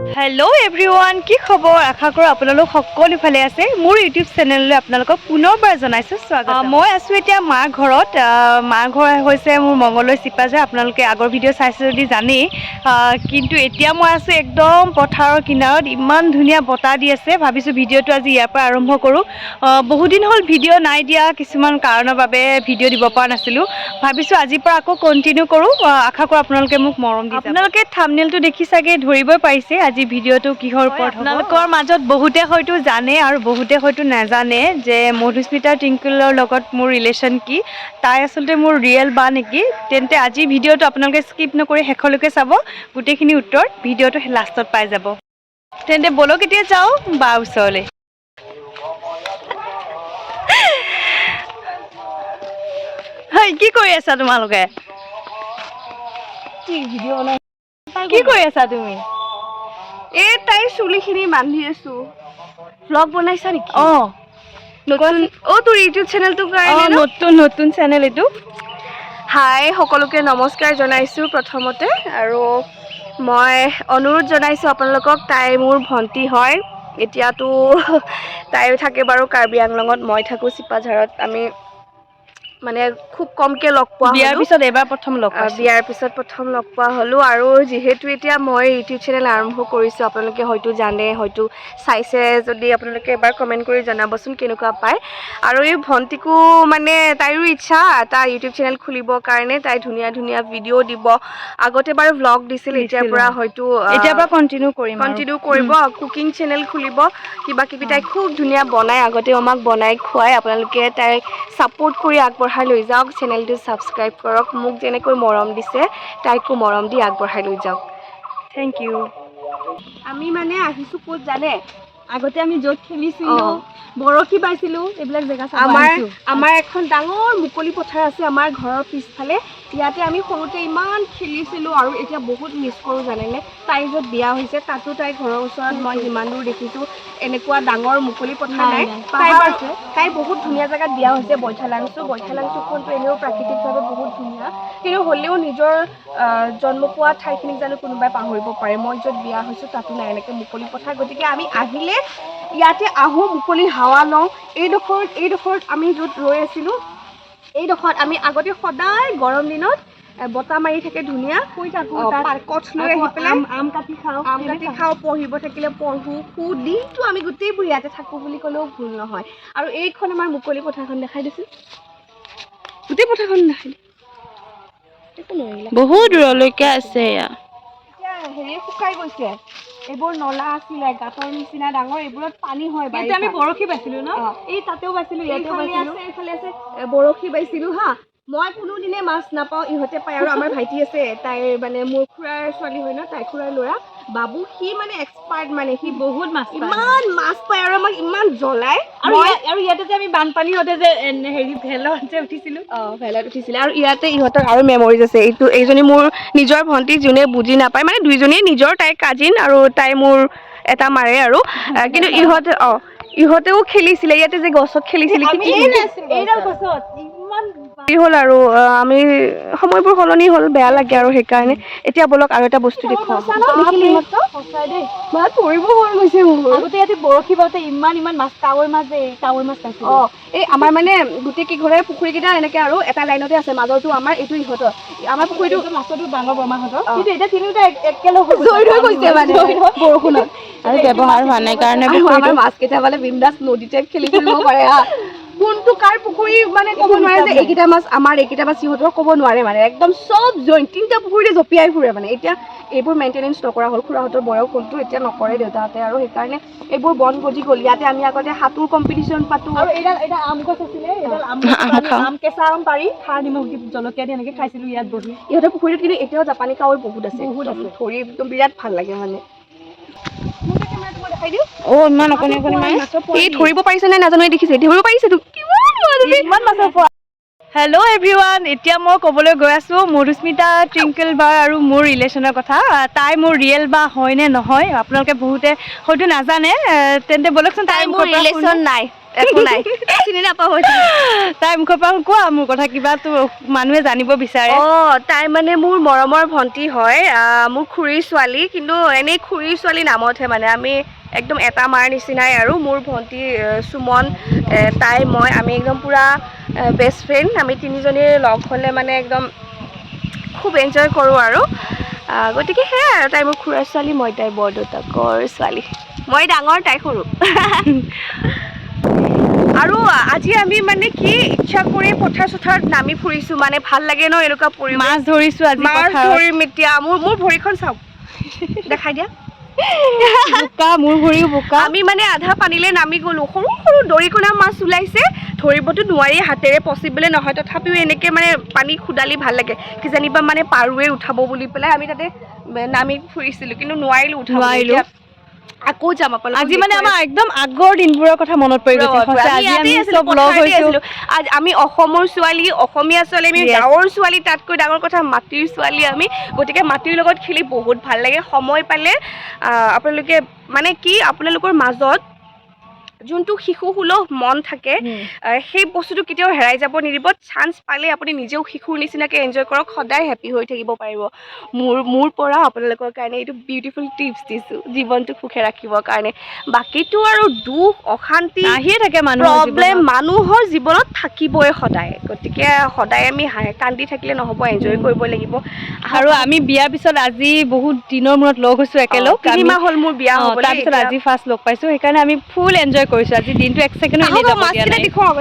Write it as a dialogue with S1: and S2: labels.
S1: hello everyone কি খবৰ আশা কৰো আপোনালোক সকলো ভালে আছে মোৰ ইউটিউব চেনেললৈ আপোনালোকক পুনৰবাৰ জনাইছো স্বাগতম মই আছো এতিয়া মা ঘৰত মা ঘৰ হৈছে মোৰ মংগলদৈ চিপাঝাৰ আপোনালোকে আগৰ ভিডিঅ' চাইছে যদি জানেই কিন্তু এতিয়া মই আছো একদম পথাৰৰ কিনাৰত ইমান ধুনীয়া বতাহ দি আছে ভাবিছো ভিডিঅ'টো আজি ইয়াৰ পৰা আৰম্ভ কৰো বহু দিন হ'ল ভিডিঅ' নাই দিয়া কিছুমান কাৰণৰ বাবে ভিডিঅ' দিব পৰা নাছিলো ভাবিছো আজিৰ পৰা আকৌ কন্টিনিউ কৰো আশা কৰো আপোনালোকে মোক মৰম দিব আপোনালোকে থাম্বনেইলটো দেখি চাগে ধৰিবই পাৰিছে আজি ভিডিঅ'টো কিহৰ ওপৰত আপোনালোকৰ মাজত বহুতে হয়তো জানে আৰু বহুতে হয়তো নাজানে যে মধুস্মিতা টিংকলৰ লগত মোৰ ৰিলেশ্যন কি তাই আচলতে মোৰ ৰিয়েল বা নেকি তেন্তে আজি ভিডিঅ'টো আপোনালোকে স্কিপ নকৰি শেষলৈকে চাব গোটেইখিনি উত্তৰ ভিডিঅ'টো লাষ্টত পাই যাব তেন্তে বলক এতিয়া যাওঁ বা ওচৰলৈ হয় কি কৰি আছা তোমালোকে কি কৰি আছা তুমি
S2: এই তাই চুলিখিনি বান্ধি আছো ব্লগ বনাইছা নেকি নতুন তোৰ ইউটিউব চেনেলটো কাৰণে
S1: নতুন চেনেল এইটো
S2: হাই সকলোকে নমস্কাৰ জনাইছো প্ৰথমতে আৰু মই অনুৰোধ জনাইছো আপোনালোকক তাই মোৰ ভন্টি হয় এতিয়াতো তাইও থাকে বাৰু কাৰ্বি আংলঙত মই থাকো চিপাঝাৰত আমি মানে খুব কমকে লগ পোৱা
S1: বিয়াৰ পিছত এবাৰ প্ৰথম লগ পাইছো
S2: বিয়াৰ পিছত প্ৰথম লগ পোৱা হলো আৰু যেহেতু এতিয়া মই ইউটিউব চেনেল আৰম্ভ কৰিছো আপোনালোকে হয়তো জানে হয়তো চাইছে যদি আপোনালোকে এবাৰ কমেন্ট কৰি জনাবচোন কেনেকুৱা পায় আৰু এই ভন্টিকো মানে তাইৰো ইচ্ছা এটা ইউটিউব চেনেল খুলিবৰ কাৰণে তাই ধুনীয়া ধুনীয়া ভিডিঅ' দিব আগতে বাৰু ব্লগ দিছিল এতিয়াৰ পৰা হয়তো
S1: এতিয়াৰ পৰা কন্টিনিউ
S2: কৰিব কুকিং চেনেল খুলিব কিবা কিবি তাই খুব ধুনীয়া বনাই আগতে আমাক বনাই খুৱাই আপোনালোকে তাইক সাপোৰ্ট কৰি আগবঢ়াই লৈ যাওক চেনেলটো সাবস্ক্ৰাইব কৰক মোক যেনেকৈ মৰম দিছে তাইকো মৰম দি আগবঢ়াই লৈ যাওক
S1: থেংক ইউ
S2: আমি মানে আহিছো ক'ত জানে
S1: আগতে আমি য'ত খেলিছিলো বৰশী বাইছিলো এইবিলাক জেগা চাব
S2: আমাৰ এখন ডাঙৰ মুকলি পথাৰ আছে আমাৰ ঘৰৰ পিছফালে ইয়াতে আমি সৰুতে ইমান খেলিছিলো আৰু এতিয়া বহুত মিছ কৰোঁ জানেনে তাই য'ত বিয়া হৈছে তাতো তাই ঘৰৰ ওচৰত মই যিমান দূৰ দেখিছোঁ এনেকুৱা ডাঙৰ মুকলি পথাৰ নাই তাই বহুত ধুনীয়া জেগাত বিয়া হৈছে বৈঠালাংচুখনটো এনেও প্ৰাকৃতিকভাৱে বহুত ধুনীয়া কিন্তু হ'লেও নিজৰ জন্ম পোৱা ঠাইখিনিক জানো কোনোবাই পাহৰিব পাৰে মই য'ত বিয়া হৈছোঁ তাতো নাই এনেকৈ মুকলি পথাৰ গতিকে আমি আহিলে ইয়াতে আহোঁ মুকলি হাৱা লওঁ এইডোখৰত আমি য'ত ৰৈ আছিলোঁ এইডোখৰত আমি আগতে সদায় গৰম দিনত বতাহ মাৰি থাকে ধুনীয়া শুই থাকোঁ কঠ লৈ আহি পেলাই আম কাটি খাওঁ পঢ়িব থাকিলে পঢ়োঁ দিনটো আমি গোটেইবোৰ ইয়াতে থাকোঁ বুলি ক'লেও ভুল নহয় আৰু এইখন আমাৰ মুকলি পথাৰখন দেখাই দিছোঁ গোটেই পথাৰখন দেখাই
S1: বহুত দূৰলৈকে আছে
S2: এতিয়া হেৰি শুকাই গৈছে এইবোৰ নলা আছিলে গাঁতৰ নিচিনা ডাঙৰ এইবোৰত পানী হয়
S1: এতিয়া আমি বৰশী বাইছিলো ন এই তাতেও বাইছিলো ইয়াতেও বাইছিলো
S2: এইফালে আছে বৰশী বাইছিলো হা মই কোনোদিনে মাছ নাপাওঁ ইহঁতে পায় আৰু আমাৰ ভাইটি আছে তাইৰ মানে মোৰ খুৰাৰ ছোৱালী হয় ন তাই খুৰাৰ ল'ৰা বাবু সি মানে এক্সপাৰ্ট মানে সি বহুত ইমান মাছ পায় আৰু আমাক ইমান জ্বলায়
S1: আৰু ইয়াতে যে আমি বানপানী হওঁতে যে হেৰি ভেলত যে উঠিছিলো
S2: ভেলত উঠিছিলে আৰু ইয়াতে ইহঁতৰ আৰু মেমৰিজ আছে এইজনী মোৰ নিজৰ ভণ্টি যোনে বুজি নাপায় মানে দুইজনীয়ে নিজৰ তাইৰ কাজিন আৰু তাই মোৰ এটা মাৰে আৰু কিন্তু ইহঁতেও খেলিছিলে ইয়াতে যে গছত খেলিছিলে হ'ল আৰু আমি সময়বোৰ সলনি হ'ল বেয়া লাগে আৰু সেইকাৰণে এতিয়া বলক আৰু এটা বস্তু দেখুৱাওঁ পৰিব মন গৈছে মোৰ
S1: আগতে ইয়াতে বৰশী বাওঁতে ইমান মাছ কাৱৈ মাছ পাইছিলো
S2: এই আমাৰ মানে গোটেই কেইঘৰে পুখুৰীকেইটা এনেকে আৰু এটা লাইনতে আছে মাজৰটো আমাৰ এইটো ইহঁতৰ আমাৰ পুখুৰীটো
S1: মাছতো ডাঙৰ বৰমাহঁতৰ কিন্তু এতিয়া তিনিওটা একেলগে
S2: জড়িত হৈ গৈছে মানে বৰষুণত
S1: আৰু ব্যৱহাৰ হোৱা নাই কাৰণে
S2: আমাৰ মাছকেইটা মানে বিন্দাছ নদীতে খেলি ফুৰিব পাৰে কোনটো কাৰ পুখুৰী মানে ক'ব নোৱাৰে যে এইকেইটা মাছ আমাৰ এইকেইটা মাছ সিহঁতৰ ক'ব নোৱাৰে মানে একদম চব জইন তিনিটা পুখুৰীতে জঁপিয়াই ফুৰে মানে এতিয়া এইবোৰ মেইনটেনেঞ্চ নকৰা হ'ল খুৰাহঁতৰ বয়স হ'লতো এতিয়া নকৰে দেউতাহঁতে আৰু সেইকাৰণে এইবোৰ বন গজি গ'ল ইয়াতে আমি আগতে সাঁতোৰ কম্পিটিশ্যন পাতো
S1: আৰু এটা আম গছ আছিলে আম কেঁচা আম পাৰি খাৰ নিমখ দি জলকীয়া দি এনেকৈ খাইছিলোঁ ইয়াত বহি
S2: ইহঁতৰ পুখুৰীত কিন্তু এতিয়াও জাপানী কাৱৈ বহুত আছে ধৰি একদম বিৰাট ভাল লাগে মানে
S1: ইমান অকণি
S2: এই ধৰিব পাৰিছে নে নাজানো দেখিছে ধৰিব পাৰিছে
S1: হেল্ল' এভৰিৱান এতিয়া মই ক'বলৈ গৈ আছোঁ মধুস্মিতা টুইংকল বাৰ আৰু মোৰ ৰিলেশ্যনৰ কথা তাই মোৰ ৰিয়েল বা হয় নে নহয় আপোনালোকে বহুতে হয়তো নাজানে তেন্তে বলকচোন
S2: তাই মোৰ ৰিলেশ্যন নাই একো নাই চিনি নাপাওঁ
S1: তাইৰ মুখৰ পৰা কোৱা মোৰ কথা কিবাটো মানুহে জানিব বিচাৰে
S2: তাই মানে মোৰ মৰমৰ ভণ্টি হয় মোৰ খুৰীৰ ছোৱালী কিন্তু এনেই খুৰীৰ ছোৱালী নামতহে মানে আমি একদম এটা মাৰ নিচিনাই আৰু মোৰ ভণ্টি সুমন তাই মই আমি একদম পুৰা বেষ্ট ফ্ৰেণ্ড আমি তিনিজনীৰ লগ হ'লে মানে একদম খুব এনজয় কৰোঁ আৰু গতিকে সেয়াই আৰু তাই মোৰ খুৰাৰ ছোৱালী মই তাইৰ বৰদেউতাকৰ ছোৱালী মই ডাঙৰ তাই সৰু আৰু আজি আমি মানে কি ইচ্ছা কৰি পথাৰ চথাৰত নামি ফুৰিছোঁ মানে ভাল লাগে ন এনেকুৱা পৰিৱেশ
S1: মাছ ধৰিছোঁ আজি
S2: মাছ ধৰিম এতিয়া মোৰ ভৰিখন চাওক দেখাই দিয়া
S1: বোকা মোৰ ভৰিও বোকা
S2: আমি মানে আধা পানীলৈ নামি গ'লোঁ সৰু সৰু দৰিকণা মাছ ওলাইছে ধৰিবতো নোৱাৰি হাতেৰে পচিবলে নহয় তথাপিও এনেকৈ মানে পানী খুদালি ভাল লাগে কিজানিবা মানে পাৰুৱে উঠাব বুলি পেলাই আমি তাতে নামি ফুৰিছিলোঁ কিন্তু নোৱাৰিলোঁ উঠাব আকৌ যাম আপোনালোক
S1: আজি মানে আমাৰ একদম আগৰ দিনবোৰৰ কথা মনত পৰি গৈছে
S2: আমি অসমৰ ছোৱালী অসমীয়া ছোৱালী আমি গাঁৱৰ ছোৱালী তাতকৈ ডাঙৰ কথা মাটিৰ ছোৱালী আমি গতিকে মাটিৰ লগত খেলি বহুত ভাল লাগে সময় পালে আপোনালোকে মানে কি আপোনালোকৰ মাজত যোনটো শিশু সুলভ মন থাকে সেই বস্তুটো কেতিয়াও হেৰাই যাব নিদিব চান্স পালে আপুনি নিজেও শিশুৰ নিচিনাকৈ এনজয় কৰক সদায় হেপী হৈ থাকিব পাৰিব মোৰ পৰা আপোনালোকৰ কাৰণে এইটো বিউটিফুল টিপছ দিছোঁ জীৱনটো সুখে ৰাখিবৰ কাৰণে বাকীটো আৰু দুখ অশান্তি
S1: আহিয়ে থাকে
S2: প্ৰব্লেম মানুহৰ জীৱনত থাকিবই সদায় গতিকে সদায় আমি কান্দি থাকিলে নহ'ব এনজয় কৰিব লাগিব
S1: আৰু আমি বিয়াৰ পিছত আজি বহুত দিনৰ মূৰত লগ হৈছোঁ একেলগ
S2: 3 মাহ হ'ল মোৰ বিয়া হ'বলৈ
S1: তাৰপিছত আজি ফাৰ্ষ্ট লগ পাইছোঁ সেইকাৰণে আমি ফুল এনজয় কৰিছোঁ আজি দিনটো এক ছেকেণ্ডো এনেই যাব দিয়া নাই
S2: দেখুৱাব